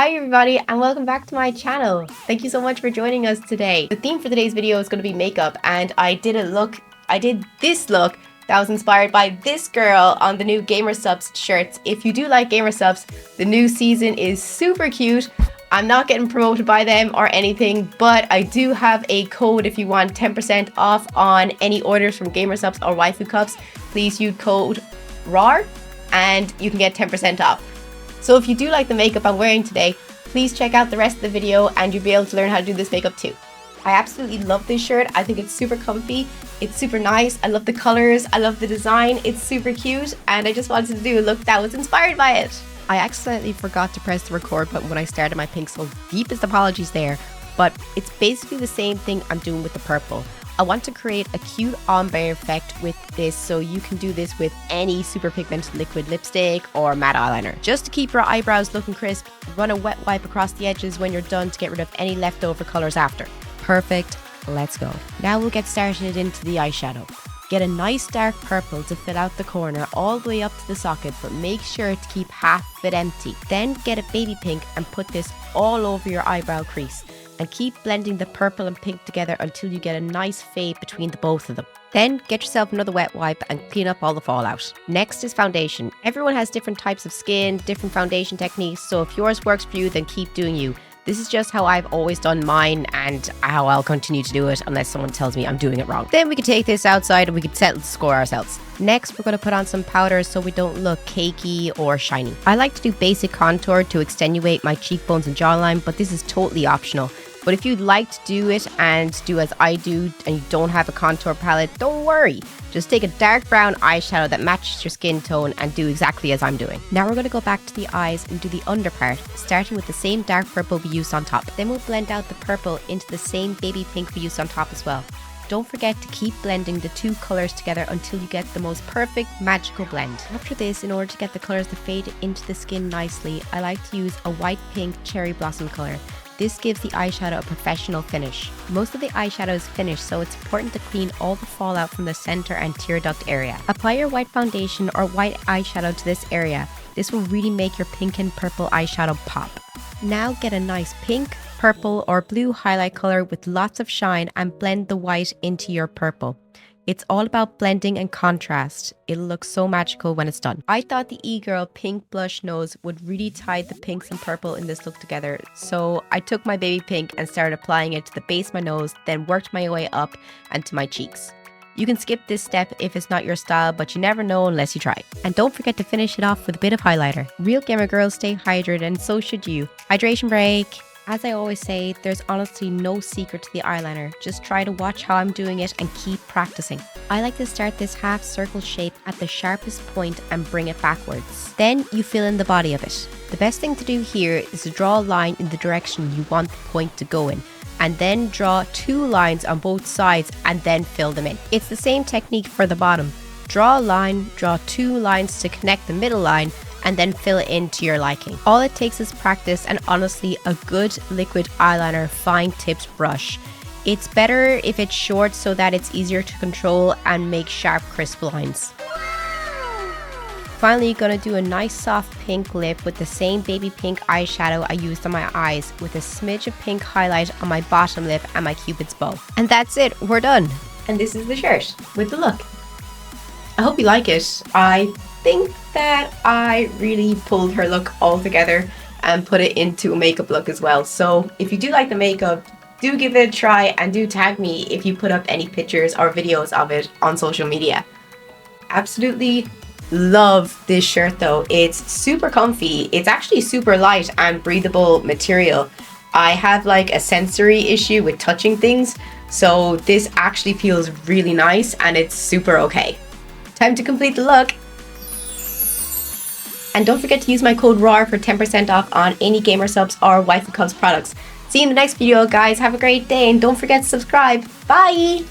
Hi everybody and welcome back to my channel. Thank you so much for joining us today. The theme for today's video is going to be makeup, and I did this look that was inspired by this girl on the new Gamer Subs shirts. If you do like Gamer Subs, the new season is super cute. I'm not getting promoted by them or anything, but I do have a code if you want 10% off on any orders from Gamer Subs or Waifu Cups. Please use code RAR and you can get 10% off. So if you do like the makeup I'm wearing today, please check out the rest of the video and you'll be able to learn how to do this makeup too. I absolutely love this shirt. I think it's super comfy. It's super nice. I love the colors. I love the design. It's super cute. And I just wanted to do a look that was inspired by it. I accidentally forgot to press the record button when I started my pink, so deepest apologies there. But it's basically the same thing I'm doing with the purple. I want to create a cute ombre effect with this, so you can do this with any super pigmented liquid lipstick or matte eyeliner. Just to keep your eyebrows looking crisp, run a wet wipe across the edges when you're done to get rid of any leftover colors after. Perfect, let's go. Now we'll get started into the eyeshadow. Get a nice dark purple to fill out the corner all the way up to the socket, but make sure to keep half of it empty. Then get a baby pink and put this all over your eyebrow crease. And keep blending the purple and pink together until you get a nice fade between the both of them. Then get yourself another wet wipe and clean up all the fallout. Next is foundation. Everyone has different types of skin, different foundation techniques, so if yours works for you, then keep doing you. This is just how I've always done mine and how I'll continue to do it unless someone tells me I'm doing it wrong. Then we can take this outside and we can settle the score ourselves. Next, we're going to put on some powder so we don't look cakey or shiny. I like to do basic contour to extenuate my cheekbones and jawline, but this is totally optional. But if you'd like to do it and do as I do and you don't have a contour palette, don't worry. Just take a dark brown eyeshadow that matches your skin tone and do exactly as I'm doing. Now we're going to go back to the eyes and do the under part, starting with the same dark purple we used on top. Then we'll blend out the purple into the same baby pink we used on top as well. Don't forget to keep blending the two colours together until you get the most perfect magical blend. After this, in order to get the colours to fade into the skin nicely, I like to use a white pink cherry blossom colour. This gives the eyeshadow a professional finish. Most of the eyeshadow is finished, so it's important to clean all the fallout from the center and tear duct area. Apply your white foundation or white eyeshadow to this area. This will really make your pink and purple eyeshadow pop. Now get a nice pink, purple or blue highlight color with lots of shine and blend the white into your purple. It's all about blending and contrast. It'll look so magical when it's done. I thought the E-Girl pink blush nose would really tie the pinks and purple in this look together. So I took my baby pink and started applying it to the base of my nose, then worked my way up and to my cheeks. You can skip this step if it's not your style, but you never know unless you try. And don't forget to finish it off with a bit of highlighter. Real gamer girls stay hydrated, and so should you. Hydration break. As I always say, there's honestly no secret to the eyeliner. Just try to watch how I'm doing it and keep practicing. I like to start this half circle shape at the sharpest point and bring it backwards. Then you fill in the body of it. The best thing to do here is to draw a line in the direction you want the point to go in, and then draw two lines on both sides and then fill them in. It's the same technique for the bottom. Draw a line, draw two lines to connect the middle line, and then fill it in to your liking. All it takes is practice and honestly a good liquid eyeliner fine tipped brush. It's better if it's short so that it's easier to control and make sharp crisp lines. Finally, you're going to do a nice soft pink lip with the same baby pink eyeshadow I used on my eyes with a smidge of pink highlight on my bottom lip and my cupid's bow. And that's it, we're done. And this is the shirt with the look. I hope you like it. I think that I really pulled her look all together and put it into a makeup look as well. So if you do like the makeup, do give it a try and do tag me if you put up any pictures or videos of it on social media. Absolutely love this shirt though. It's super comfy. It's actually super light and breathable material. I have like a sensory issue with touching things, so this actually feels really nice and it's super okay. Time to complete the look. And don't forget to use my code RAR for 10% off on any Gamer Subs or Waifu Cups products. See you in the next video, guys. Have a great day and don't forget to subscribe. Bye!